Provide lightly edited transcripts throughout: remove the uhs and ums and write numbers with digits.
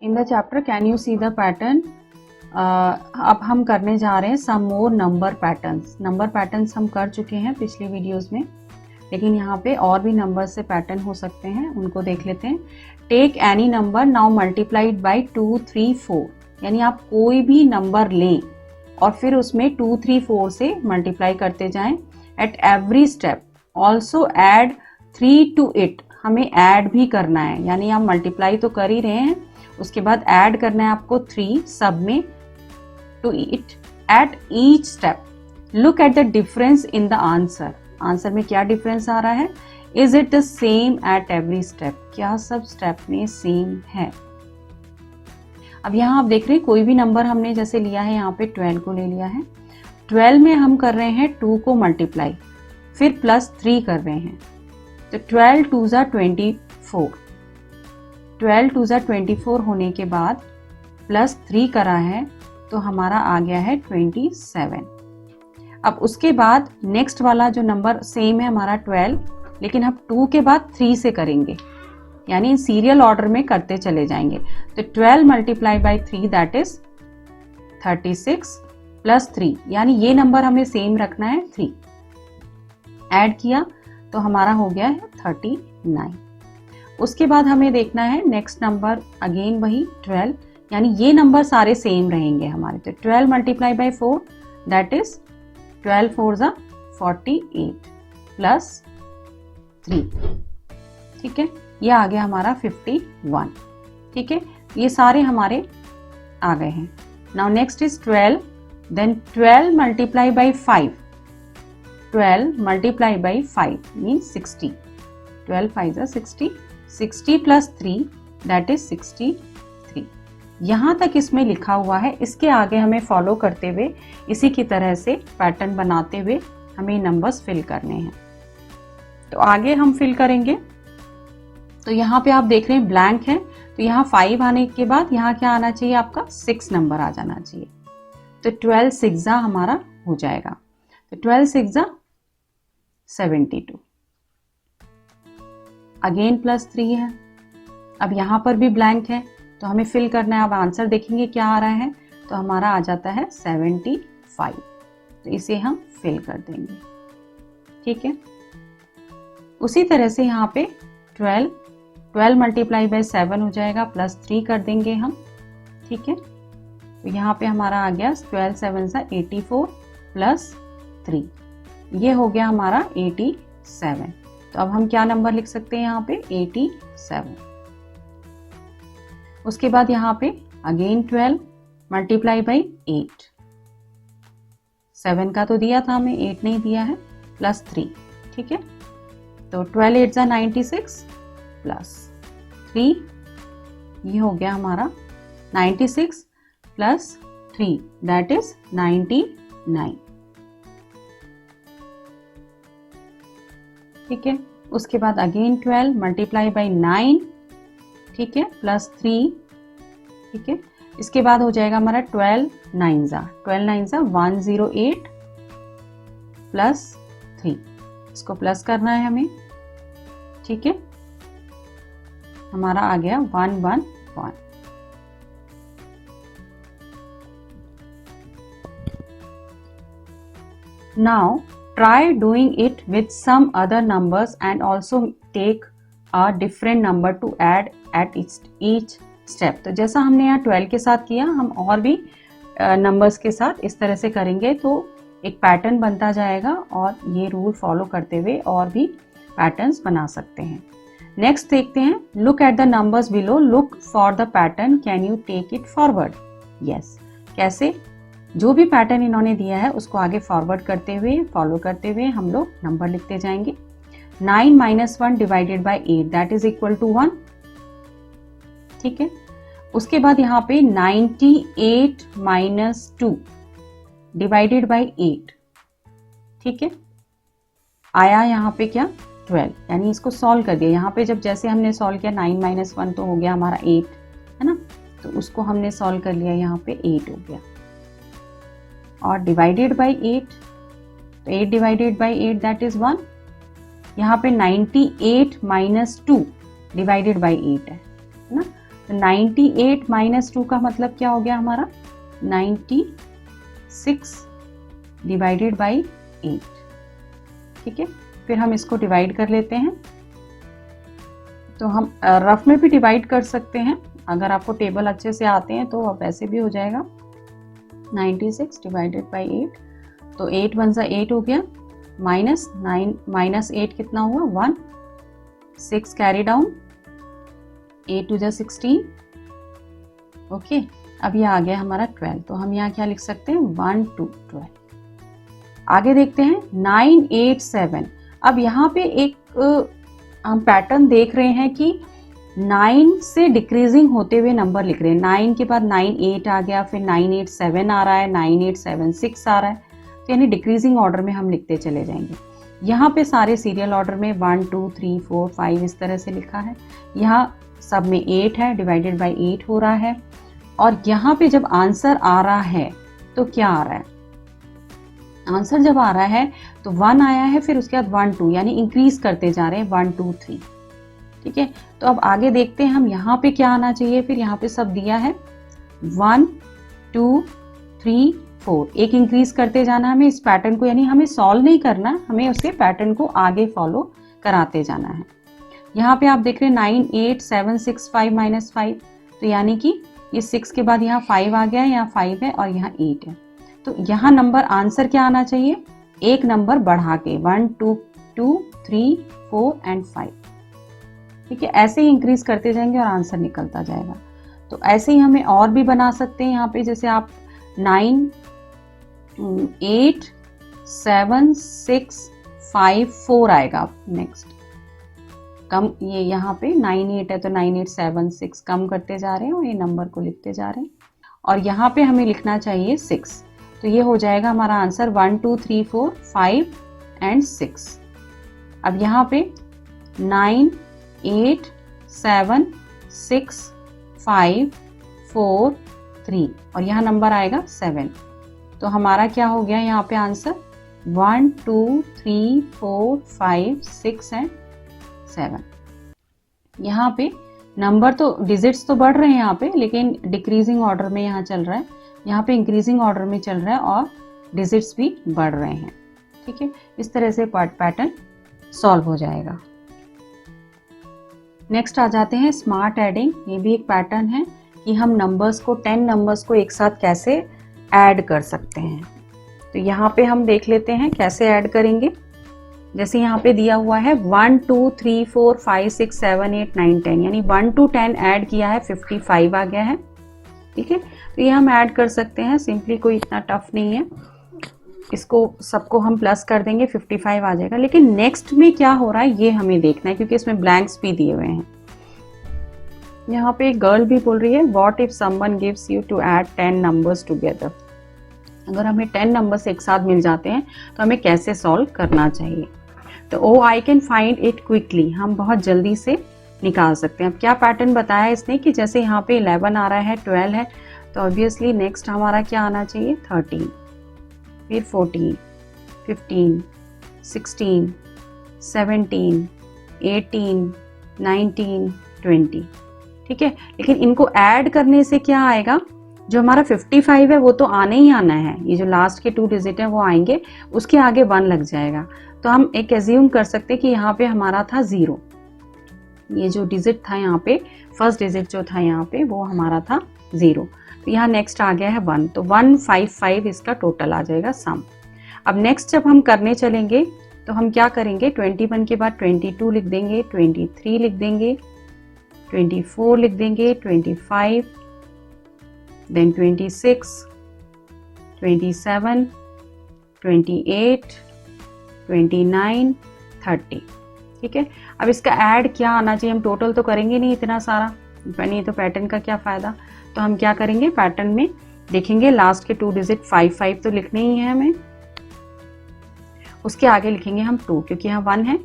In the chapter can you see the pattern. अब हम करने जा रहे हैं some more number patterns. Number patterns हम कर चुके हैं पिछली वीडियोस में, लेकिन यहाँ पे और भी नंबर से पैटर्न हो सकते हैं, उनको देख लेते हैं। Take any number now multiplied by 2, 3, 4, यानी आप कोई भी नंबर लें और फिर उसमें 2, 3, 4 से मल्टीप्लाई करते जाएं। At every step also add 3 to it, हमें ऐड भी करना है, यानी आप मल्टीप्लाई तो कर ही रहे हैं, उसके बाद ऐड करना है आपको 3 सब में to it at each step. Look at the difference in the answer. Answer में क्या डिफरेंस आ रहा है? Is it the same at every step, क्या सब स्टेप में सेम है? अब यहाँ आप देख रहे हैं कोई भी नंबर हमने जैसे लिया है, यहाँ पे 12 को ले लिया है। 12 में हम कर रहे हैं 2 को मल्टीप्लाई, फिर +3 कर रहे हैं, तो 12 2 ज़ा 24, 12 2 ज़ा 24 होने के बाद +3 करा है तो हमारा आ गया है 27। अब उसके बाद नेक्स्ट वाला जो नंबर सेम है हमारा 12, लेकिन हम 2 के बाद 3 से करेंगे, यानी सीरियल ऑर्डर में करते चले जाएंगे। तो 12 मल्टीप्लाई बाई 3 दैट इज 36 +3, यानी ये नंबर हमें सेम रखना है 3। ऐड किया तो हमारा हो गया है 39। उसके बाद हमें देखना है नेक्स्ट नंबर, अगेन वही 12, यानी ये नंबर सारे सेम रहेंगे हमारे। तो 12 मल्टीप्लाई बाई 4 दैट इज 12 4 ज़ा 48 +3, ठीक है, ये आ गया हमारा 51, ठीक है, ये सारे हमारे आ गए हैं। Now next is 12, then 12 multiply by 5, 12 multiply by 5 means 60, 12 5 ज़ा 60, 60 +3 दैट इज 63। यहाँ तक इसमें लिखा हुआ है, इसके आगे हमें फॉलो करते हुए इसी की तरह से पैटर्न बनाते हुए हमें नंबर्स फिल करने हैं। तो आगे हम फिल करेंगे। तो यहाँ पे आप देख रहे हैं ब्लैंक है, तो यहाँ 5 आने के बाद यहाँ क्या आना चाहिए? आपका 6 नंबर आ जाना चाहिए। तो 12 6 ज़ा हमारा हो जाएगा, तो 12 6 ज़ा 72, अगेन +3 है। अब यहाँ पर भी ब्लैंक है तो हमें फिल करना है। अब आंसर देखेंगे क्या आ रहा है, तो हमारा आ जाता है 75, तो इसे हम फिल कर देंगे, ठीक है। उसी तरह से यहाँ पे 12 मल्टीप्लाई बाई 7 हो जाएगा, +3 कर देंगे हम, ठीक है। तो यहाँ पे हमारा आ गया 12 7 ज़ा 84 +3, ये हो गया हमारा 87। तो अब हम क्या नंबर लिख सकते हैं यहाँ पे? 87। उसके बाद यहाँ पे अगेन 12 मल्टीप्लाई बाई 8, 7 का तो दिया था हमें, 8 नहीं दिया है, +3, ठीक है। तो 12 8 ज़ा 96 +3, ये हो गया हमारा 96 +3 दैट इज 99, ठीक है। उसके बाद अगेन 12 मल्टीप्लाई बाई 9, ठीक है, +3, ठीक है। इसके बाद हो जाएगा हमारा 12 9 ज़ा 108 +3, इसको प्लस करना है हमें, ठीक है। हमारा आ गया 111। Now try doing it with some other numbers and also take a different number to add at each step। तो जैसा हमने यहाँ 12 के साथ किया, हम और भी नंबर्स के साथ इस तरह से करेंगे तो एक पैटर्न बनता जाएगा, और ये रूल फॉलो करते हुए और भी पैटर्न्स बना सकते हैं। नेक्स्ट देखते हैं, look at the numbers below, look for the pattern, can you take it forward? Yes, कैसे? जो भी पैटर्न इन्होंने दिया है उसको आगे फॉरवर्ड करते हुए, फॉलो करते हुए हम लोग नंबर लिखते जाएंगे। 9 - 1 divided by 8 that is equal to 1, ठीक है। उसके बाद यहाँ पे 98 - 2 डिवाइडेड बाई 8, ठीक है, आया यहाँ पे क्या? 12, यानी इसको सॉल्व कर दिया। यहाँ पे जब जैसे हमने सॉल्व किया 9 - 1 तो हो गया हमारा 8, है ना, तो उसको हमने सॉल्व कर लिया, यहाँ पे 8 हो गया। और डिवाइडेड बाई 8, तो 8 डिवाइडेड बाई 8 दैट इज 1। यहाँ पे 98 - 2 डिवाइडेड बाई 8 है ना, तो 98 माइनस 2 का मतलब क्या हो गया हमारा 96 डिवाइडेड बाई 8। ठीक है, फिर हम इसको डिवाइड कर लेते हैं। तो हम रफ में भी डिवाइड कर सकते हैं, अगर आपको टेबल अच्छे से आते हैं तो अब ऐसे भी हो जाएगा 96 डिवाइडेड बाई 8। तो 8 वन सा 8 हो गया, माइनस 9 माइनस 8 कितना हुआ 1, 6 कैरी डाउन, 8 टू जा 16। ओके, अब ये आ गया हमारा 12। तो हम यहाँ क्या लिख सकते हैं 1 2 12। आगे देखते हैं 987। अब यहाँ पे एक हम पैटर्न देख रहे हैं कि 9 से डिक्रीजिंग होते हुए नंबर लिख रहे हैं। 9 के बाद 98 आ गया, फिर 987 आ रहा है, 9876 आ रहा है, तो यानी डिक्रीजिंग ऑर्डर में हम लिखते चले जाएंगे। यहाँ पे सारे सीरियल ऑर्डर में 1 2 3 4 5 इस तरह से लिखा है। यहाँ सब में 8 है, डिवाइडेड बाई 8 हो रहा है। और यहाँ पे जब आंसर आ रहा है तो क्या आ रहा है, आंसर जब आ रहा है तो 1 आया है, फिर उसके बाद 1 2 यानी इंक्रीज करते जा रहे हैं 1 2 3। ठीक है, तो अब आगे देखते हैं हम यहाँ पे क्या आना चाहिए। फिर यहाँ पे सब दिया है 1 2 3 4, एक इंक्रीज करते जाना हमें इस पैटर्न को, यानी हमें सॉल्व नहीं करना, हमें उसके पैटर्न को आगे फॉलो कराते जाना है। यहाँ पे आप देख रहे हैं 9 8 7 6 5 माइनस 5, तो यानी कि ये 6 के बाद यहाँ 5 आ गया है, यहाँ 5 है और यहाँ 8 है। तो यहाँ नंबर आंसर क्या आना चाहिए, एक नंबर बढ़ा के 1 2 2 3 4 एंड 5। ठीक है, ऐसे ही इंक्रीज करते जाएंगे और आंसर निकलता जाएगा। तो ऐसे ही हमें और भी बना सकते हैं। यहाँ पे जैसे आप 9 8 7 6 5 4 आएगा नेक्स्ट, कम ये यहाँ पे 9 8 है तो 9 8 7 6 कम करते जा रहे हैं और ये नंबर को लिखते जा रहे हैं। और यहाँ पे हमें लिखना चाहिए 6, तो ये हो जाएगा हमारा आंसर 1 2 3 4 5 एंड 6। अब यहाँ पे 9 8 7 6 5 4 3 और यहाँ नंबर आएगा 7। तो हमारा क्या हो गया यहाँ पे आंसर 1 2 3 4 5 6 एंड 7। यहाँ पे नंबर तो डिजिट्स तो बढ़ रहे हैं यहाँ पे, लेकिन डिक्रीजिंग ऑर्डर में यहाँ चल रहा है, यहाँ पे इंक्रीजिंग ऑर्डर में चल रहा है और डिजिट्स भी बढ़ रहे हैं। ठीक है, इस तरह से पैटर्न सॉल्व हो जाएगा। नेक्स्ट आ जाते हैं स्मार्ट एडिंग। ये भी एक पैटर्न है कि हम नंबर्स को 10 नंबर्स को एक साथ कैसे ऐड कर सकते हैं। तो यहाँ पे हम देख लेते हैं कैसे ऐड करेंगे। जैसे यहाँ पे दिया हुआ है 1 2 3 4 5 6 7 8 9 10, यानी 1 to 10 ऐड किया है 55 आ गया है। ठीक है, तो ये हम ऐड कर सकते हैं सिंपली, कोई इतना टफ नहीं है। इसको सबको हम प्लस कर देंगे 55 आ जाएगा। लेकिन नेक्स्ट में क्या हो रहा है ये हमें देखना है, क्योंकि इसमें ब्लैंक्स भी दिए हुए हैं। यहाँ पे एक गर्ल भी बोल रही है what if someone gives you to add 10 numbers together. अगर हमें 10 नंबर्स एक साथ मिल जाते हैं तो हमें कैसे सॉल्व करना चाहिए। तो oh I can find it quickly, हम बहुत जल्दी से निकाल सकते हैं। अब क्या पैटर्न बताया इसने कि जैसे यहाँ पे 11 आ रहा है, 12 है, तो ऑब्वियसली नेक्स्ट हमारा क्या आना चाहिए 13, फिर 14 15 16 17 18 19 20। ठीक है, लेकिन इनको ऐड करने से क्या आएगा, जो हमारा 55 है वो तो आने ही आना है, ये जो लास्ट के 2 डिजिट हैं वो आएंगे, उसके आगे 1 लग जाएगा। तो हम एक एज्यूम कर सकते हैं कि यहाँ पे हमारा था 0, ये जो डिजिट था यहाँ पे फर्स्ट डिजिट जो था यहाँ पे वो हमारा था 0, तो यहाँ नेक्स्ट आ गया है 1, तो 155 इसका टोटल आ जाएगा सम। अब नेक्स्ट जब हम करने चलेंगे तो हम क्या करेंगे, 21 के बाद 22 लिख देंगे, 23 लिख देंगे, 24 लिख देंगे, 25, देन 26, 27, 28, 29, 30। ठीक है, अब इसका ऐड क्या आना चाहिए, हम टोटल तो करेंगे नहीं इतना सारा, नहीं तो पैटर्न का क्या फ़ायदा। तो हम क्या करेंगे, पैटर्न में देखेंगे लास्ट के 2 डिजिट 5 तो लिखने ही है हमें, उसके आगे लिखेंगे हम 2, क्योंकि यहाँ 1 है,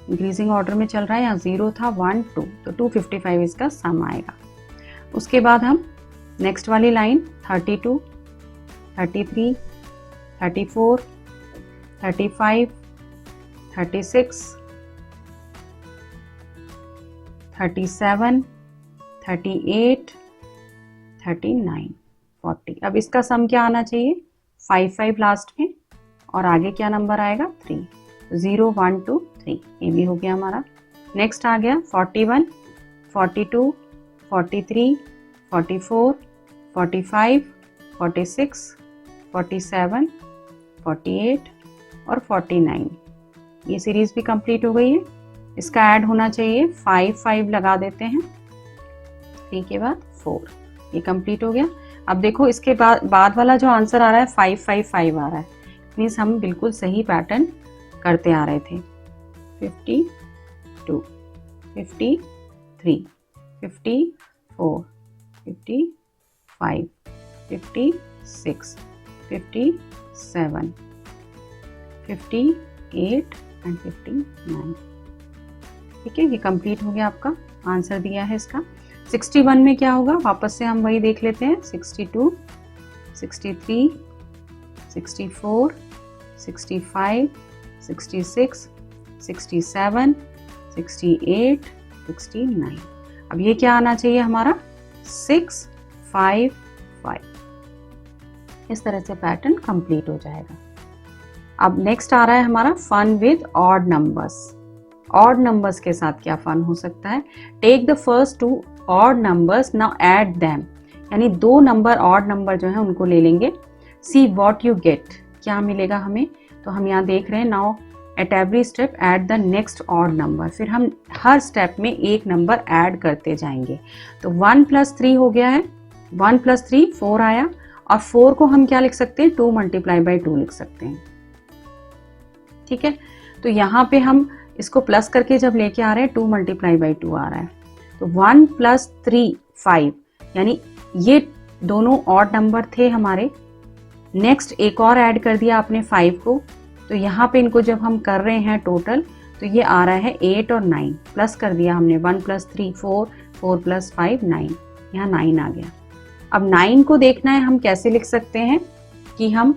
इंक्रीजिंग ऑर्डर में चल रहा है, यहाँ 0 था 1 2, तो 255 इसका सम आएगा। उसके बाद हम नेक्स्ट वाली लाइन 32, 33, 34, 35, 36, 37, 38, 39, 40। अब इसका सम क्या आना चाहिए? 5 5 लास्ट में और आगे क्या नंबर आएगा? 3। 0 1 2 3, ये भी हो गया हमारा। नेक्स्ट आ गया 41, 42, 43, 44, 45, 46, 47, 48 और 49। ये सीरीज भी कंप्लीट हो गई है। इसका ऐड होना चाहिए 5 5 लगा देते हैं, 3 के बाद 4, ये कंप्लीट हो गया। अब देखो इसके बाद वाला जो आंसर आ रहा है 5 5 5 आ रहा है, मीन्स हम बिल्कुल सही पैटर्न करते आ रहे थे। 52, 53, 54, 55, 56, 57, 58 एंड 59। ठीक है, ये कंप्लीट हो गया, आपका आंसर दिया है इसका। 61 में क्या होगा, वापस से हम वही देख लेते हैं। 62, 63, 64, 65, 66, 67, 68, 69। अब ये क्या आना चाहिए हमारा? 6 5 5। इस तरह से पैटर्न कंप्लीट हो जाएगा। अब नेक्स्ट आ रहा है हमारा fun with odd numbers. Odd numbers के साथ क्या फन हो सकता है? Take the first 2 odd numbers, now add them. यानी 2 नंबर ऑड नंबर जो है उनको ले लेंगे। सी व्हाट यू गेट, क्या मिलेगा हमें? तो हम यहाँ देख रहे हैं, now at every step add the next odd number. फिर हम हर स्टेप में एक नंबर ऐड करते जाएंगे। तो 1 + 3 हो गया है, 1 + 3 4 आया, और 4 को हम क्या लिख सकते हैं? 2 × 2 लिख सकते हैं। ठीक है, तो यहाँ पे हम इसको प्लस करके जब लेके आ रहे हैं 2 × 2 आ रहा है। तो 1 + 3 5, यानी ये दोनों ऑड नंबर थे हमारे। नेक्स्ट एक और ऐड कर दिया आपने 5 को, तो यहाँ पे इनको जब हम कर रहे हैं टोटल, तो ये आ रहा है 8 और 9, प्लस कर दिया हमने। 1 + 3 4, 4 + 5 9, यहाँ 9 आ गया। अब 9 को देखना है हम कैसे लिख सकते हैं, कि हम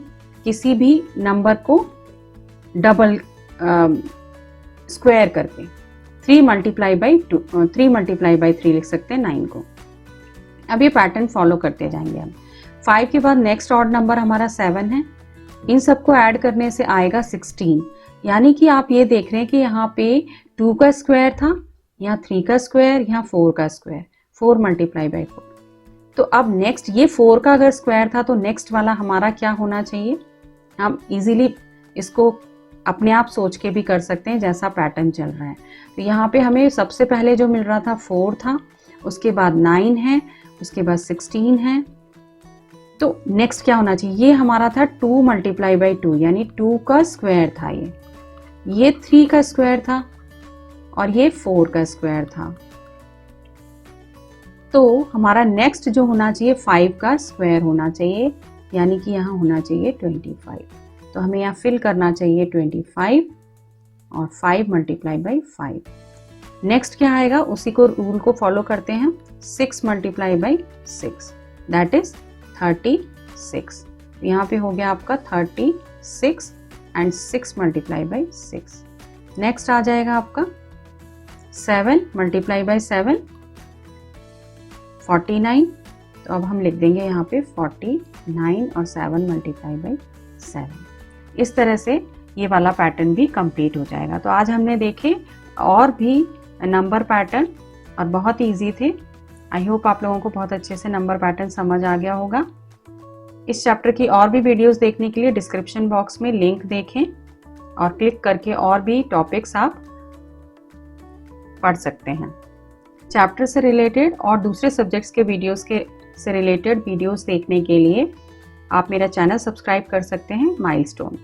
किसी भी नंबर को डबल स्क्वायर करके 3 × 3 लिख सकते हैं 9 को। अब ये पैटर्न फॉलो करते जाएंगे हम। 5 के बाद नेक्स्ट ऑड नंबर हमारा 7 है। इन सबको ऐड करने से आएगा 16। यानी कि आप ये देख रहे हैं कि यहाँ पे 2 का स्क्वायर था, यहाँ 3 का स्क्वायर, यहाँ 4 का स्क्वायर, 4 × 4। तो अब नेक्स्ट ये 4 का अगर स्क्वायर था, तो नेक्स्ट वाला हमारा क्या होना चाहिए? हम इजीली इसको अपने आप सोच के भी कर सकते हैं जैसा पैटर्न चल रहा है। तो यहाँ पे हमें सबसे पहले जो मिल रहा था 4 था, उसके बाद 9 है, उसके बाद 16 है। तो नेक्स्ट क्या होना चाहिए? ये हमारा था 2 × 2, यानी 2 का स्क्वायर था, ये 3 का स्क्वायर था, और ये 4 का स्क्वायर था। तो हमारा नेक्स्ट जो होना चाहिए 5 का स्क्वायर होना चाहिए, यानी कि यहाँ होना चाहिए 25। तो हमें यहाँ फिल करना चाहिए 25 और 5 × 5। नेक्स्ट क्या आएगा? उसी को रूल को फॉलो करते हैं। 6 × 6, दैट इज 36। यहाँ पे हो गया आपका 36 एंड 6 × 6। नेक्स्ट आ जाएगा आपका 7 × 7, 49। तो अब हम लिख देंगे यहाँ पे 49 और 7 × 7। इस तरह से ये वाला पैटर्न भी कंप्लीट हो जाएगा। तो आज हमने देखे और भी नंबर पैटर्न, और बहुत ही ईजी थे। आई होप आप लोगों को बहुत अच्छे से नंबर पैटर्न समझ आ गया होगा। इस चैप्टर की और भी वीडियोस देखने के लिए डिस्क्रिप्शन बॉक्स में लिंक देखें और क्लिक करके और भी टॉपिक्स आप पढ़ सकते हैं। चैप्टर से रिलेटेड और दूसरे सब्जेक्ट्स के वीडियोस से रिलेटेड वीडियोस देखने के लिए आप मेरा चैनल सब्सक्राइब कर सकते हैं, माइलस्टोन।